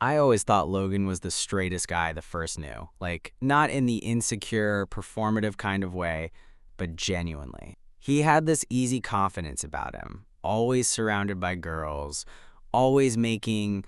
I always thought Logan was the straightest guy the first knew. Like, not in the insecure, performative kind of way, but genuinely. He had this easy confidence about him, always surrounded by girls, always making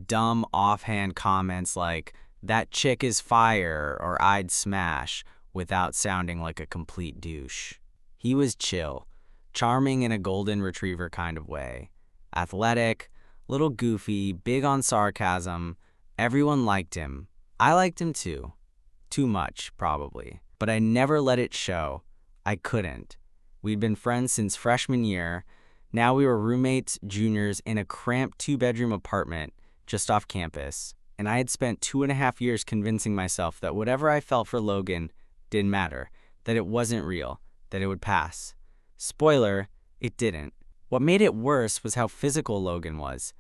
dumb offhand comments like, that chick is fire or I'd smash, without sounding like a complete douche. He was chill, charming in a golden retriever kind of way, athletic, little goofy, big on sarcasm. Everyone liked him. I liked him too. Too much, probably. But I never let it show. I couldn't. We'd been friends since freshman year. Now we were roommates, juniors, in a cramped 2-bedroom apartment just off campus. And I had spent 2.5 years convincing myself that whatever I felt for Logan didn't matter, that it wasn't real, that it would pass. Spoiler, it didn't. What made it worse was how physical Logan was.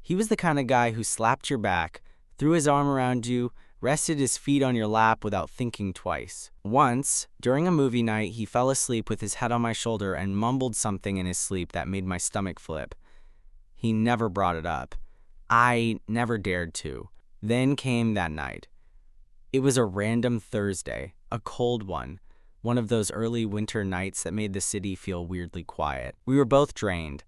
He was the kind of guy who slapped your back, threw his arm around you, rested his feet on your lap without thinking twice. Once, during a movie night, he fell asleep with his head on my shoulder and mumbled something in his sleep that made my stomach flip. He never brought it up. I never dared to. Then came that night. It was a random Thursday, a cold one of those early winter nights that made the city feel weirdly quiet. We were both drained.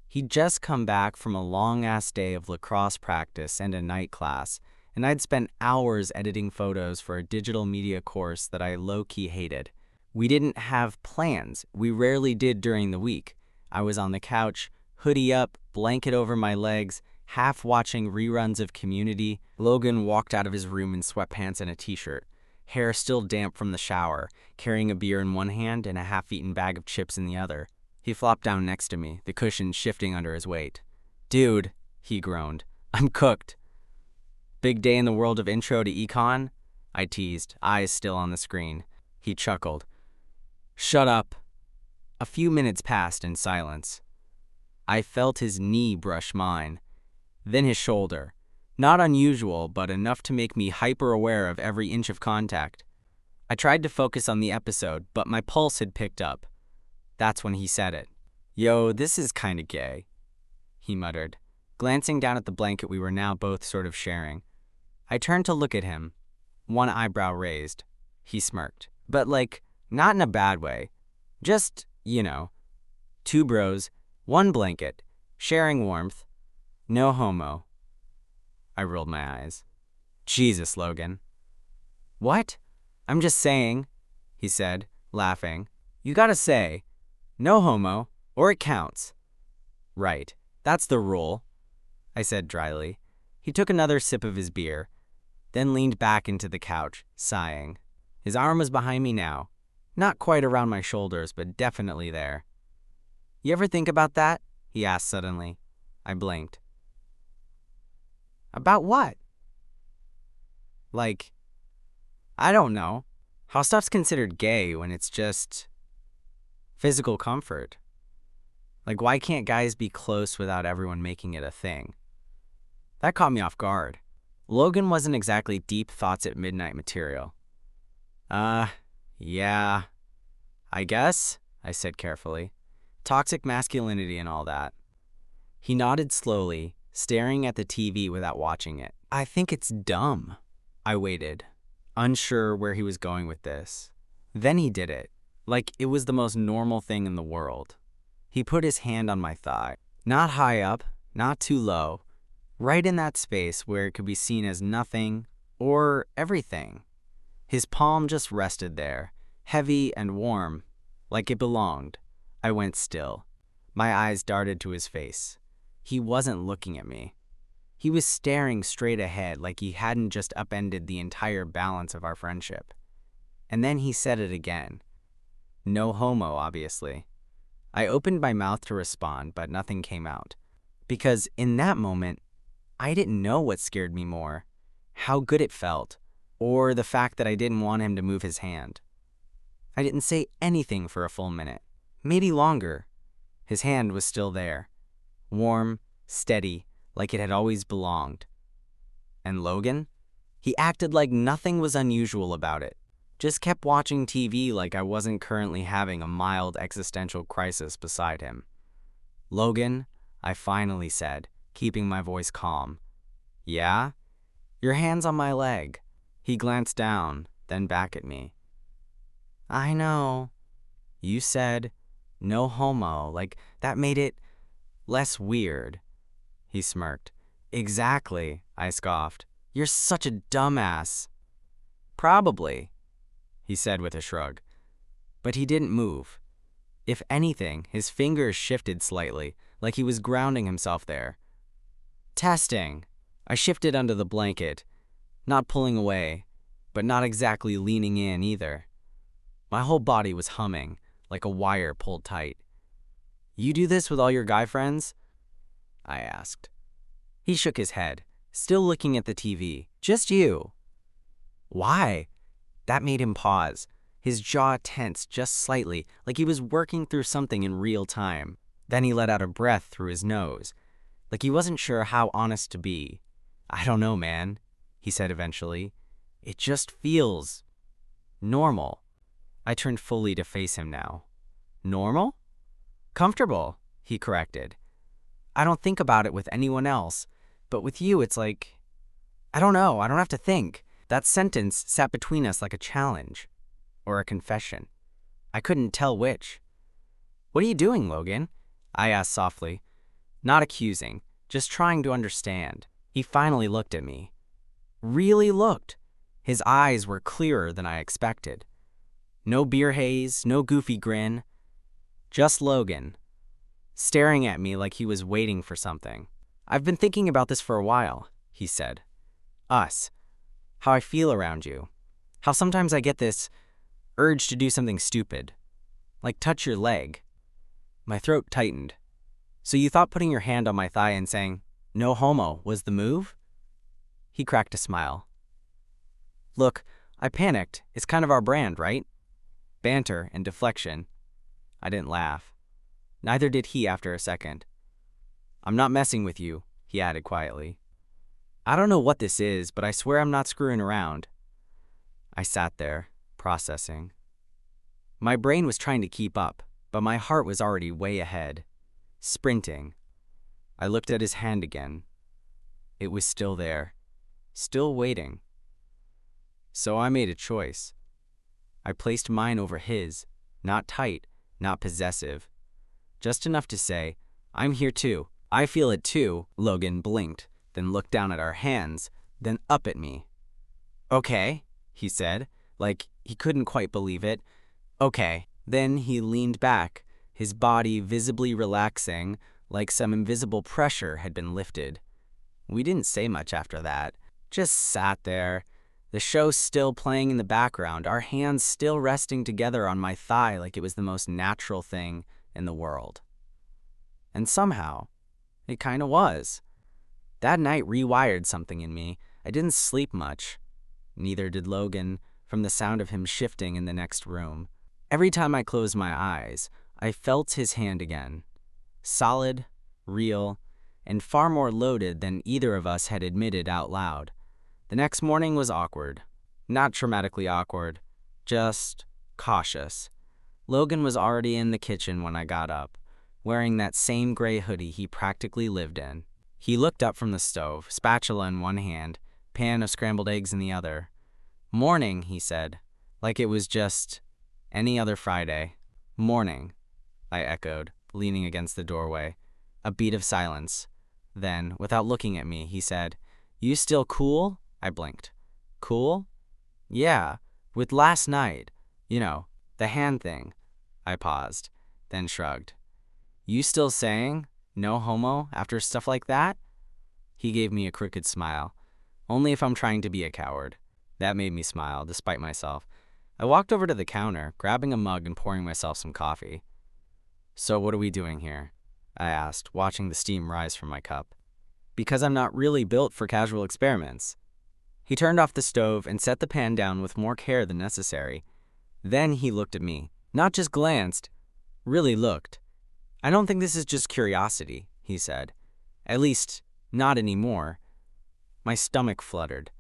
He'd just come back from a long-ass day of lacrosse practice and a night class, and I'd spent hours editing photos for a digital media course that I low-key hated. We didn't have plans. We rarely did during the week. I was on the couch, hoodie up, blanket over my legs, half watching reruns of Community. Logan walked out of his room in sweatpants and a t-shirt, hair still damp from the shower, carrying a beer in one hand and a half-eaten bag of chips in the other. He flopped down next to me, the cushion shifting under his weight. "Dude," he groaned, "I'm cooked." "Big day in the world of intro to econ?" I teased, eyes still on the screen. He chuckled. "Shut up." A few minutes passed in silence. I felt his knee brush mine, then his shoulder. Not unusual, but enough to make me hyper-aware of every inch of contact. I tried to focus on the episode, but my pulse had picked up. That's when he said it. "Yo, this is kinda gay," he muttered, glancing down at the blanket we were now both sort of sharing. I turned to look at him, one eyebrow raised. He smirked, but not in a bad way. Just, two bros, one blanket, sharing warmth. No homo. I rolled my eyes. "Jesus, Logan." "What? I'm just saying," he said, laughing. "You gotta say, no homo, or it counts." "Right, that's the rule," I said dryly. He took another sip of his beer, then leaned back into the couch, sighing. His arm was behind me now, not quite around my shoulders, but definitely there. "You ever think about that?" he asked suddenly. I blinked. "About what?" I don't know. How stuff's considered gay when it's just physical comfort. Why can't guys be close without everyone making it a thing? That caught me off guard. Logan wasn't exactly deep thoughts at midnight material. Yeah, I guess," I said carefully. "Toxic masculinity and all that." He nodded slowly, staring at the TV without watching it. "I think it's dumb." I waited, unsure where he was going with this. Then he did it, like it was the most normal thing in the world. He put his hand on my thigh, not high up, not too low, right in that space where it could be seen as nothing or everything. His palm just rested there, heavy and warm, like it belonged. I went still. My eyes darted to his face. He wasn't looking at me. He was staring straight ahead like he hadn't just upended the entire balance of our friendship. And then he said it again. No homo, obviously. I opened my mouth to respond, but nothing came out. Because in that moment, I didn't know what scared me more, how good it felt, or the fact that I didn't want him to move his hand. I didn't say anything for a full minute, maybe longer. His hand was still there, warm, steady, like it had always belonged. And Logan? He acted like nothing was unusual about it. Just kept watching TV like I wasn't currently having a mild existential crisis beside him. "Logan," I finally said, keeping my voice calm. Yeah? Your hand's on my leg. He glanced down, then back at me. I know. You said, no homo, like that made it less weird. He smirked. Exactly, I scoffed. You're such a dumbass. Probably, he said with a shrug. But he didn't move. If anything, his fingers shifted slightly, like he was grounding himself there. Testing. I shifted under the blanket, not pulling away, but not exactly leaning in either. My whole body was humming, like a wire pulled tight. You do this with all your guy friends? I asked. He shook his head, still looking at the TV. Just you. Why? That made him pause, his jaw tense just slightly, like he was working through something in real time. Then he let out a breath through his nose, like he wasn't sure how honest to be. I don't know, man, he said eventually. It just feels normal. I turned fully to face him now. Normal? Comfortable, he corrected. I don't think about it with anyone else, but with you it's like, I don't know, I don't have to think. That sentence sat between us like a challenge, or a confession. I couldn't tell which. What are you doing, Logan? I asked softly, not accusing, just trying to understand. He finally looked at me. Really looked. His eyes were clearer than I expected. No beer haze, no goofy grin. Just Logan, staring at me like he was waiting for something. I've been thinking about this for a while, he said. Us. How I feel around you. How sometimes I get this urge to do something stupid. Like touch your leg. My throat tightened. So you thought putting your hand on my thigh and saying, no homo, was the move? He cracked a smile. Look, I panicked. It's kind of our brand, right? Banter and deflection. I didn't laugh. Neither did he after a second. I'm not messing with you, he added quietly. I don't know what this is, but I swear I'm not screwing around. I sat there, processing. My brain was trying to keep up, but my heart was already way ahead, sprinting. I looked at his hand again. It was still there, still waiting. So I made a choice. I placed mine over his, not tight, not possessive. Just enough to say, I'm here too. I feel it too. Logan blinked, then looked down at our hands, then up at me. Okay, he said, like he couldn't quite believe it. Okay. Then he leaned back, his body visibly relaxing, like some invisible pressure had been lifted. We didn't say much after that, just sat there, the show still playing in the background, our hands still resting together on my thigh like it was the most natural thing in the world. And somehow, it kinda was. That night rewired something in me. I didn't sleep much. Neither did Logan, from the sound of him shifting in the next room. Every time I closed my eyes, I felt his hand again. Solid, real, and far more loaded than either of us had admitted out loud. The next morning was awkward. Not traumatically awkward, just cautious. Logan was already in the kitchen when I got up, wearing that same gray hoodie he practically lived in. He looked up from the stove, spatula in one hand, pan of scrambled eggs in the other. Morning, he said, like it was just any other Friday. Morning, I echoed, leaning against the doorway. A beat of silence. Then, without looking at me, he said, You still cool? I blinked. Cool? Yeah, with last night. You know, the hand thing. I paused, then shrugged. You still saying no homo after stuff like that? He gave me a crooked smile. Only if I'm trying to be a coward. That made me smile, despite myself. I walked over to the counter, grabbing a mug and pouring myself some coffee. So what are we doing here? I asked, watching the steam rise from my cup. Because I'm not really built for casual experiments. He turned off the stove and set the pan down with more care than necessary. Then he looked at me. Not just glanced, really looked. I don't think this is just curiosity, he said. At least, not anymore. My stomach fluttered.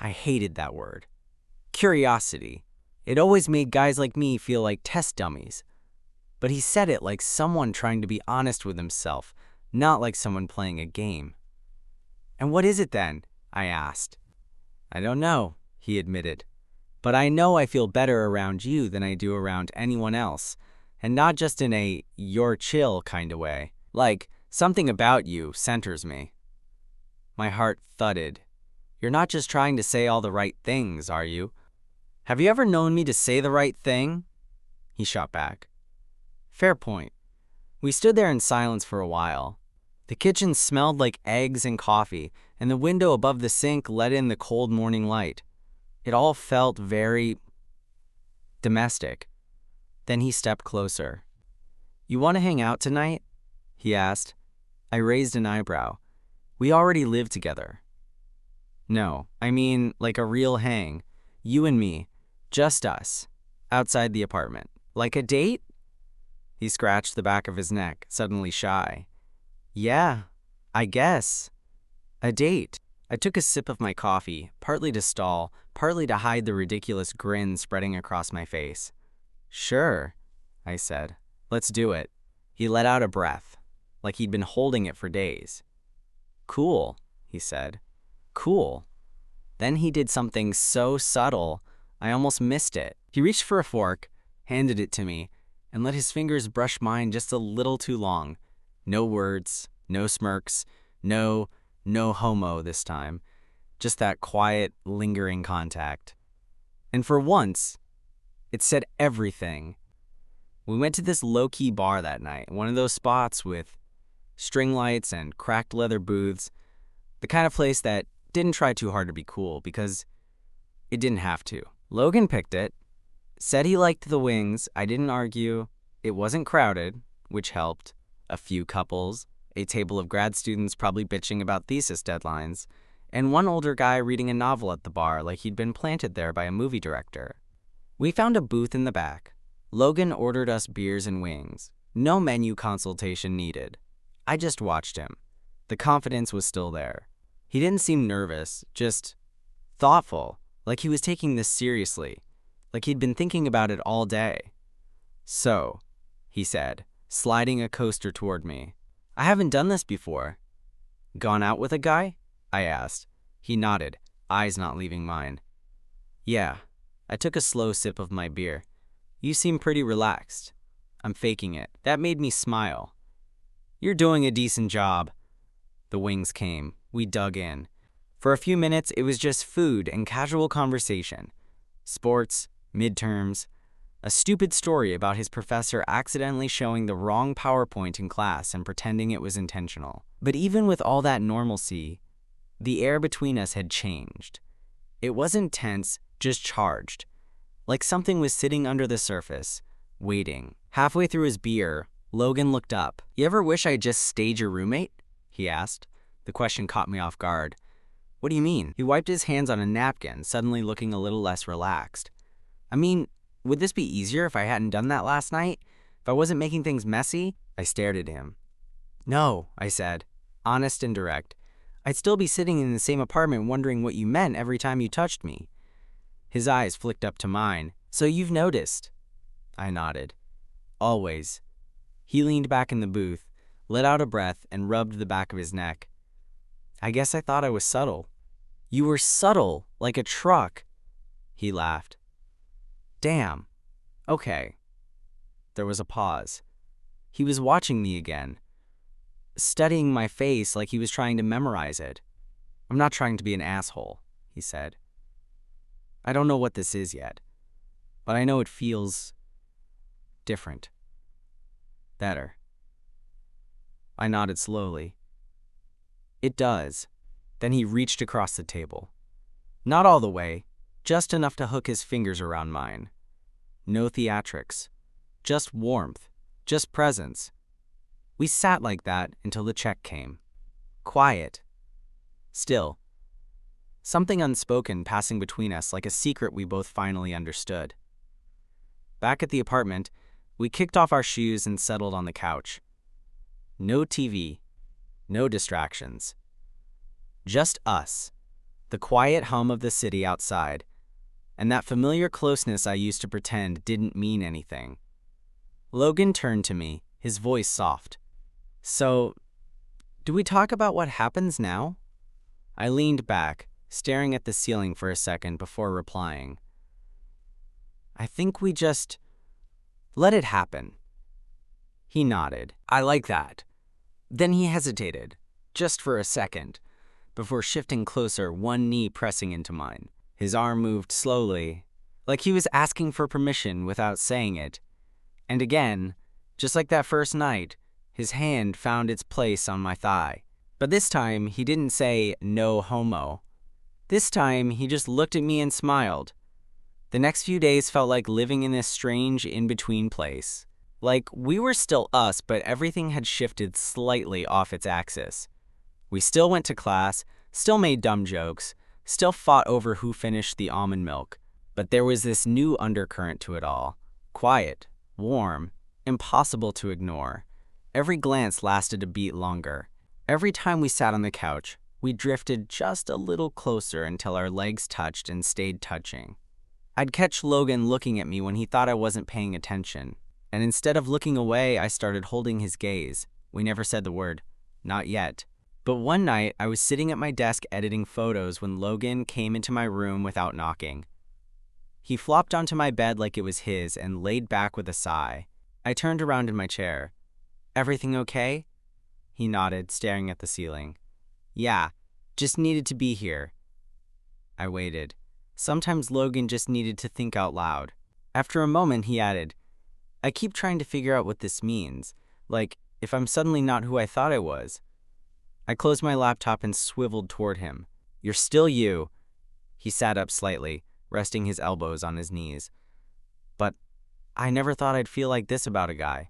I hated that word. Curiosity. It always made guys like me feel like test dummies. But he said it like someone trying to be honest with himself, not like someone playing a game. And what is it then? I asked. I don't know, he admitted. But I know I feel better around you than I do around anyone else. And not just in a you're chill kind of way. Like, something about you centers me. My heart thudded. You're not just trying to say all the right things, are you? Have you ever known me to say the right thing? He shot back. Fair point. We stood there in silence for a while. The kitchen smelled like eggs and coffee, and the window above the sink let in the cold morning light. It all felt very domestic. Then he stepped closer. You want to hang out tonight? He asked. I raised an eyebrow. We already live together. No, I mean like a real hang. You and me. Just us. Outside the apartment. Like a date? He scratched the back of his neck, suddenly shy. Yeah, I guess. A date. I took a sip of my coffee, partly to stall, partly to hide the ridiculous grin spreading across my face. Sure, I said. Let's do it. He let out a breath, like he'd been holding it for days. Cool, he said. Cool. Then he did something so subtle, I almost missed it. He reached for a fork, handed it to me, and let his fingers brush mine just a little too long. No words, no smirks, no homo this time. Just that quiet, lingering contact. And for once, it said everything. We went to this low-key bar that night, one of those spots with string lights and cracked leather booths, the kind of place that didn't try too hard to be cool because it didn't have to. Logan picked it, said he liked the wings. I didn't argue. It wasn't crowded, which helped. A few couples, a table of grad students probably bitching about thesis deadlines, and one older guy reading a novel at the bar like he'd been planted there by a movie director. We found a booth in the back. Logan ordered us beers and wings. No menu consultation needed. I just watched him. The confidence was still there. He didn't seem nervous, just thoughtful, like he was taking this seriously, like he'd been thinking about it all day. So, he said, sliding a coaster toward me. I haven't done this before. Gone out with a guy? I asked. He nodded, eyes not leaving mine. Yeah. I took a slow sip of my beer. You seem pretty relaxed. I'm faking it. That made me smile. You're doing a decent job. The wings came. We dug in. For a few minutes, it was just food and casual conversation. Sports, midterms, a stupid story about his professor accidentally showing the wrong PowerPoint in class and pretending it was intentional. But even with all that normalcy, the air between us had changed. It wasn't tense, just charged. Like something was sitting under the surface, waiting. Halfway through his beer, Logan looked up. You ever wish I'd just stayed your roommate? He asked. The question caught me off guard. What do you mean? He wiped his hands on a napkin, suddenly looking a little less relaxed. I mean, would this be easier if I hadn't done that last night? If I wasn't making things messy? I stared at him. No, I said, honest and direct. I'd still be sitting in the same apartment wondering what you meant every time you touched me. His eyes flicked up to mine. So you've noticed? I nodded. Always. He leaned back in the booth, let out a breath, and rubbed the back of his neck. I guess I thought I was subtle. You were subtle, like a truck. He laughed. Damn. Okay. There was a pause. He was watching me again, studying my face like he was trying to memorize it. I'm not trying to be an asshole, he said. I don't know what this is yet, but I know it feels different. Better. I nodded slowly. It does. Then he reached across the table. Not all the way, just enough to hook his fingers around mine. No theatrics. Just warmth. Just presence. We sat like that until the check came. Quiet. Still. Something unspoken passing between us like a secret we both finally understood. Back at the apartment, we kicked off our shoes and settled on the couch. No TV. No distractions. Just us. The quiet hum of the city outside. And that familiar closeness I used to pretend didn't mean anything. Logan turned to me, his voice soft. So, do we talk about what happens now? I leaned back, staring at the ceiling for a second before replying. I think we just let it happen. He nodded. I like that. Then he hesitated, just for a second, before shifting closer, one knee pressing into mine. His arm moved slowly, like he was asking for permission without saying it. And again, just like that first night, his hand found its place on my thigh. But this time, he didn't say, "No homo." This time, he just looked at me and smiled. The next few days felt like living in this strange in-between place. Like, we were still us, but everything had shifted slightly off its axis. We still went to class, still made dumb jokes, still fought over who finished the almond milk. But there was this new undercurrent to it all. Quiet, warm, impossible to ignore. Every glance lasted a beat longer. Every time we sat on the couch, we drifted just a little closer until our legs touched and stayed touching. I'd catch Logan looking at me when he thought I wasn't paying attention. And instead of looking away, I started holding his gaze. We never said the word. Not yet. But one night, I was sitting at my desk editing photos when Logan came into my room without knocking. He flopped onto my bed like it was his and laid back with a sigh. I turned around in my chair. Everything okay? He nodded, staring at the ceiling. Yeah, just needed to be here. I waited. Sometimes Logan just needed to think out loud. After a moment, he added, I keep trying to figure out what this means. Like, if I'm suddenly not who I thought I was. I closed my laptop and swiveled toward him. You're still you. He sat up slightly, resting his elbows on his knees. But I never thought I'd feel like this about a guy.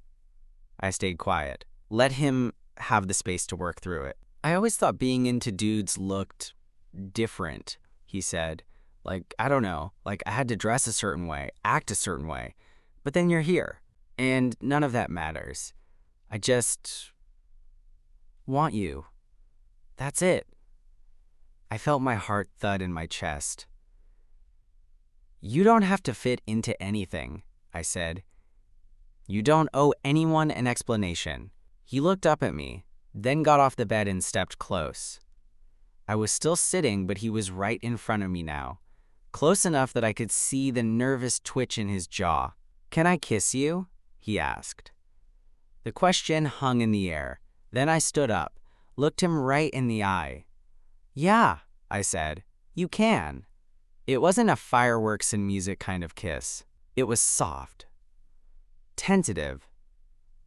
I stayed quiet. Let him have the space to work through it. I always thought being into dudes looked different, he said. Like, I don't know, like I had to dress a certain way, act a certain way. But then you're here, and none of that matters. I just want you. That's it. I felt my heart thud in my chest. You don't have to fit into anything, I said. You don't owe anyone an explanation. He looked up at me, then got off the bed and stepped close. I was still sitting, but he was right in front of me now, close enough that I could see the nervous twitch in his jaw. Can I kiss you? He asked. The question hung in the air. Then I stood up, looked him right in the eye. Yeah, I said, you can. It wasn't a fireworks and music kind of kiss. It was soft, tentative.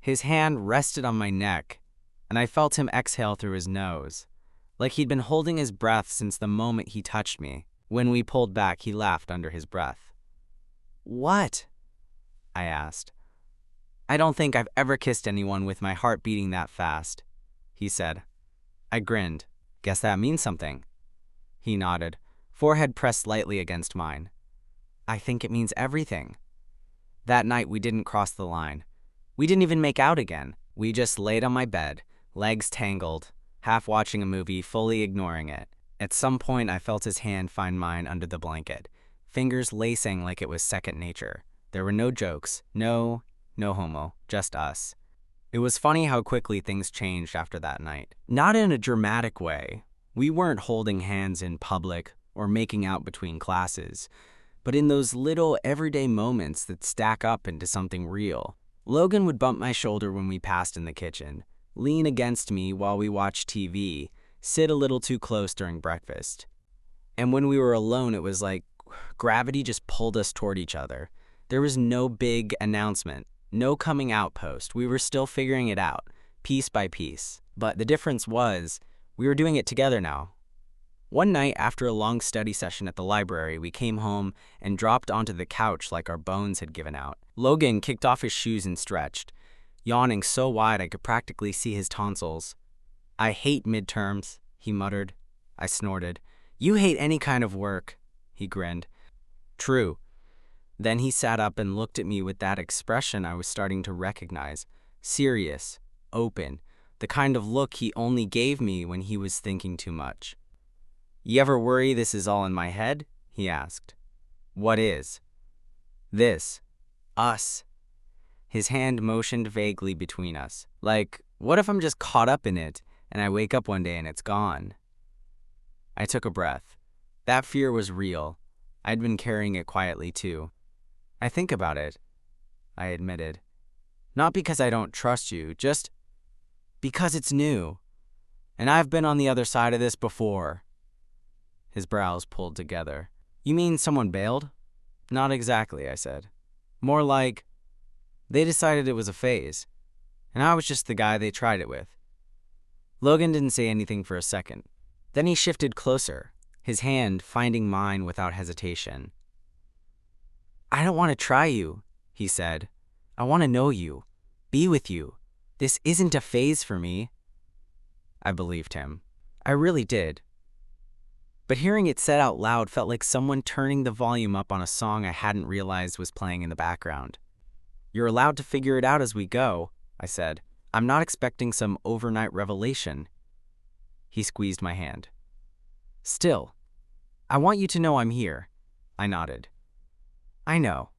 His hand rested on my neck, and I felt him exhale through his nose, like he'd been holding his breath since the moment he touched me. When we pulled back, he laughed under his breath. What? I asked. I don't think I've ever kissed anyone with my heart beating that fast, he said. I grinned. Guess that means something. He nodded, forehead pressed lightly against mine. I think it means everything. That night we didn't cross the line. We didn't even make out again. We just laid on my bed, legs tangled, half watching a movie, fully ignoring it. At some point I felt his hand find mine under the blanket, fingers lacing like it was second nature. There were no jokes, no homo, just us. It was funny how quickly things changed after that night. Not in a dramatic way. We weren't holding hands in public or making out between classes, but in those little everyday moments that stack up into something real. Logan would bump my shoulder when we passed in the kitchen, lean against me while we watched TV, sit a little too close during breakfast. And when we were alone, it was like gravity just pulled us toward each other. There was no big announcement, no coming out post. We were still figuring it out, piece by piece. But the difference was, we were doing it together now. One night, after a long study session at the library, we came home and dropped onto the couch like our bones had given out. Logan kicked off his shoes and stretched, yawning so wide I could practically see his tonsils. I hate midterms, he muttered. I snorted. You hate any kind of work, he grinned. True. Then he sat up and looked at me with that expression I was starting to recognize. Serious, open, the kind of look he only gave me when he was thinking too much. You ever worry this is all in my head? He asked. What is? This. Us. His hand motioned vaguely between us. Like, what if I'm just caught up in it and I wake up one day and it's gone? I took a breath. That fear was real. I'd been carrying it quietly too. I think about it, I admitted. Not because I don't trust you, just because it's new. And I've been on the other side of this before. His brows pulled together. You mean someone bailed? Not exactly, I said. More like they decided it was a phase, and I was just the guy they tried it with. Logan didn't say anything for a second. Then he shifted closer, his hand finding mine without hesitation. I don't want to try you, he said. I want to know you, be with you. This isn't a phase for me. I believed him. I really did. But hearing it said out loud felt like someone turning the volume up on a song I hadn't realized was playing in the background. You're allowed to figure it out as we go, I said. I'm not expecting some overnight revelation. He squeezed my hand. Still, I want you to know I'm here. I nodded. I know.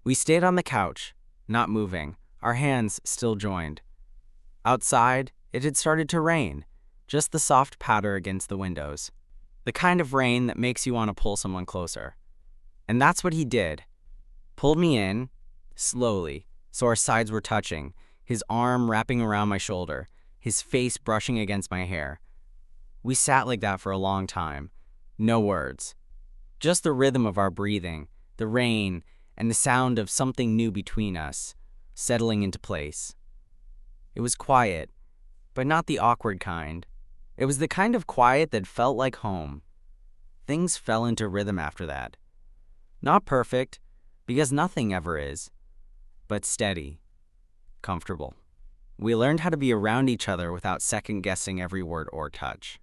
We stayed on the couch, not moving, our hands still joined. Outside, it had started to rain, just the soft patter against the windows. The kind of rain that makes you want to pull someone closer. And that's what he did. Pulled me in, slowly, so our sides were touching, his arm wrapping around my shoulder, his face brushing against my hair. We sat like that for a long time. No words. Just the rhythm of our breathing, the rain, and the sound of something new between us, settling into place. It was quiet, but not the awkward kind. It was the kind of quiet that felt like home. Things fell into rhythm after that. Not perfect, because nothing ever is, but steady, comfortable. We learned how to be around each other without second-guessing every word or touch.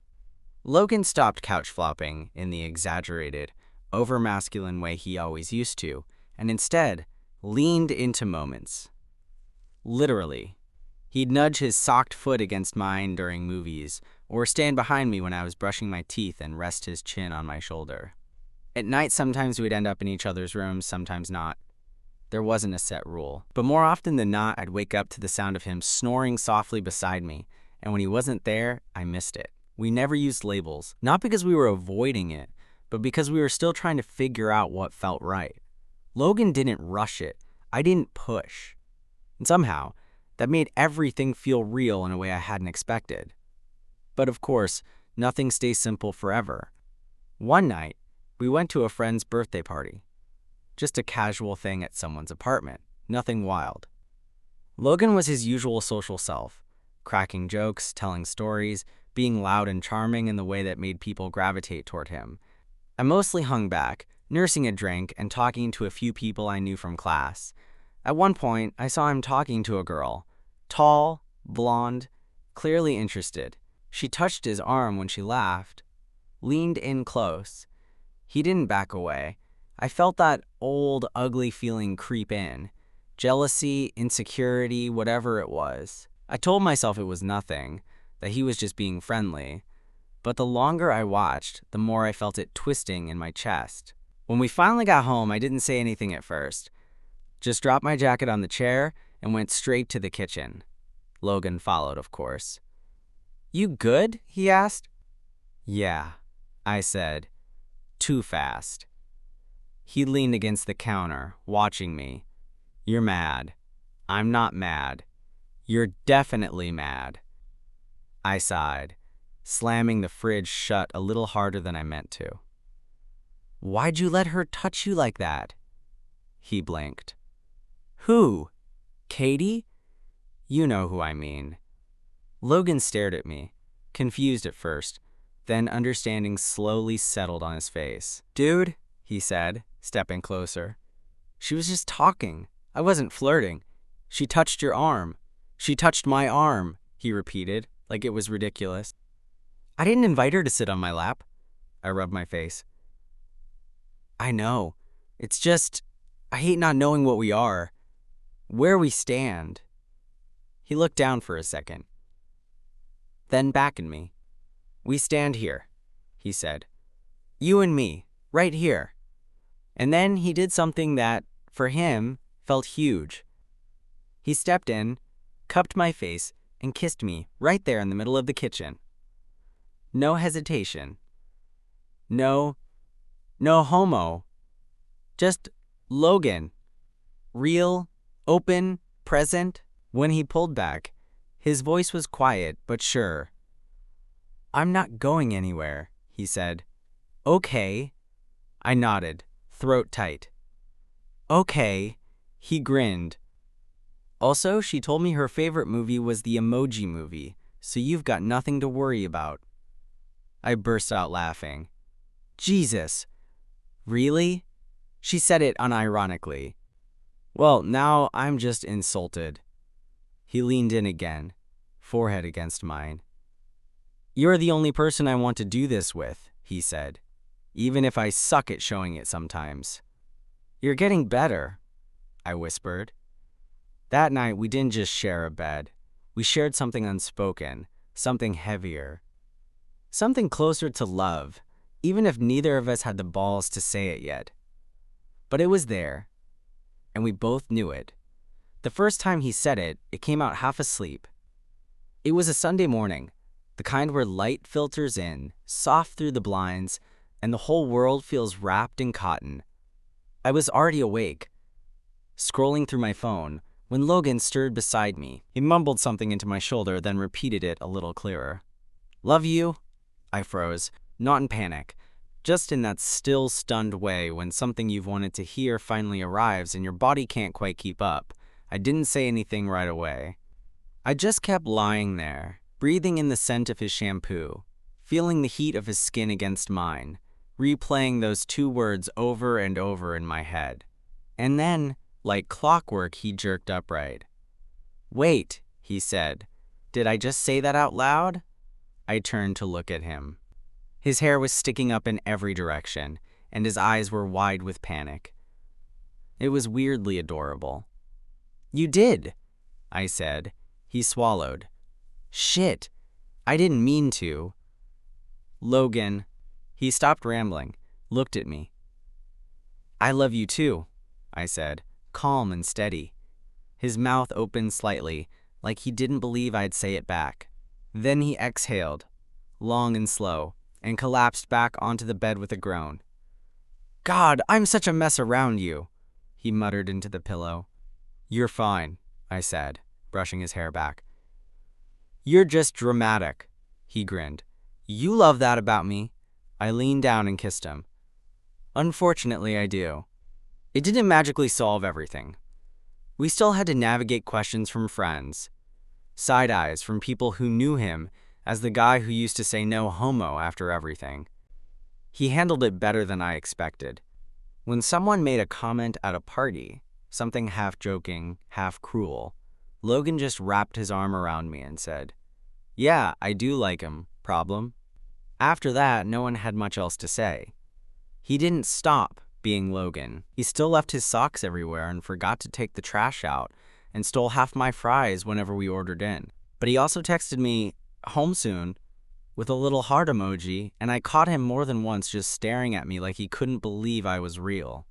Logan stopped couch flopping in the exaggerated, over-masculine way he always used to, and instead leaned into moments. Literally. He'd nudge his socked foot against mine during movies, or stand behind me when I was brushing my teeth and rest his chin on my shoulder. At night, sometimes we'd end up in each other's rooms, sometimes not. There wasn't a set rule. But more often than not, I'd wake up to the sound of him snoring softly beside me, and when he wasn't there, I missed it. We never used labels, not because we were avoiding it, but because we were still trying to figure out what felt right. Logan didn't rush it. I didn't push. And somehow, that made everything feel real in a way I hadn't expected. But of course, nothing stays simple forever. One night, we went to a friend's birthday party. Just a casual thing at someone's apartment, nothing wild. Logan was his usual social self, cracking jokes, telling stories, being loud and charming in the way that made people gravitate toward him. I mostly hung back, nursing a drink and talking to a few people I knew from class. At one point, I saw him talking to a girl, tall, blonde, clearly interested. She touched his arm when she laughed, leaned in close. He didn't back away. I felt that old, ugly feeling creep in. Jealousy, insecurity, whatever it was. I told myself it was nothing, that he was just being friendly. But the longer I watched, the more I felt it twisting in my chest. When we finally got home, I didn't say anything at first. Just dropped my jacket on the chair and went straight to the kitchen. Logan followed, of course. You good? He asked. Yeah, I said. Too fast. He leaned against the counter, watching me. You're mad. I'm not mad. You're definitely mad. I sighed, slamming the fridge shut a little harder than I meant to. Why'd you let her touch you like that? He blinked. Who? Katie? You know who I mean. Logan stared at me, confused at first, then understanding slowly settled on his face. Dude, he said, stepping closer. She was just talking. I wasn't flirting. She touched your arm. She touched my arm, he repeated, like it was ridiculous. I didn't invite her to sit on my lap. I rubbed my face. I know. It's just, I hate not knowing what we are, where we stand. He looked down for a second, then back at me. We stand here, he said. You and me, right here. And then he did something that, for him, felt huge. He stepped in, cupped my face, and kissed me right there in the middle of the kitchen. No hesitation. No, no homo. Just Logan. Real, open, present. When he pulled back, his voice was quiet but sure. I'm not going anywhere, he said. Okay. I nodded, throat tight. Okay. He grinned. Also, she told me her favorite movie was the Emoji Movie, so you've got nothing to worry about. I burst out laughing. Jesus. Really? She said it unironically. Well, now I'm just insulted. He leaned in again, forehead against mine. You're the only person I want to do this with, he said, even if I suck at showing it sometimes. You're getting better, I whispered. That night, we didn't just share a bed. We shared something unspoken, something heavier, something closer to love, even if neither of us had the balls to say it yet. But it was there, and we both knew it. The first time he said it, it came out half asleep. It was a Sunday morning, the kind where light filters in, soft through the blinds, and the whole world feels wrapped in cotton. I was already awake, scrolling through my phone, when Logan stirred beside me. He mumbled something into my shoulder, then repeated it a little clearer. Love you? I froze, not in panic, just in that still, stunned way when something you've wanted to hear finally arrives and your body can't quite keep up. I didn't say anything right away. I just kept lying there, breathing in the scent of his shampoo, feeling the heat of his skin against mine, replaying those two words over and over in my head. And then, like clockwork, he jerked upright. Wait, he said. Did I just say that out loud? I turned to look at him. His hair was sticking up in every direction, and his eyes were wide with panic. It was weirdly adorable. You did, I said. He swallowed. Shit, I didn't mean to. Logan. He stopped rambling, looked at me. I love you too, I said, calm and steady. His mouth opened slightly, like he didn't believe I'd say it back. Then he exhaled, long and slow, and collapsed back onto the bed with a groan. God, I'm such a mess around you, he muttered into the pillow. You're fine, I said, brushing his hair back. You're just dramatic, he grinned. You love that about me. I leaned down and kissed him. Unfortunately, I do. It didn't magically solve everything. We still had to navigate questions from friends, side eyes from people who knew him as the guy who used to say no homo after everything. He handled it better than I expected. When someone made a comment at a party, something half joking, half cruel, Logan just wrapped his arm around me and said, Yeah, I do like him. Problem? After that, no one had much else to say. He didn't stop being Logan. He still left his socks everywhere and forgot to take the trash out and stole half my fries whenever we ordered in. But he also texted me, home soon, with a little heart emoji, and I caught him more than once just staring at me like he couldn't believe I was real.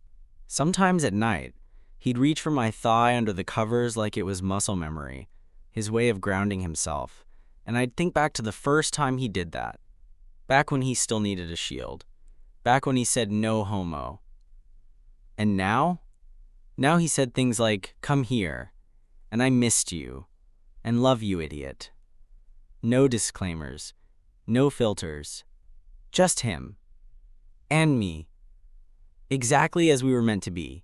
Sometimes at night, he'd reach for my thigh under the covers like it was muscle memory, his way of grounding himself, and I'd think back to the first time he did that. Back when he still needed a shield. Back when he said no homo. And now? Now he said things like, come here, and I missed you, and love you, idiot. No disclaimers, no filters, just him. And me. Exactly as we were meant to be.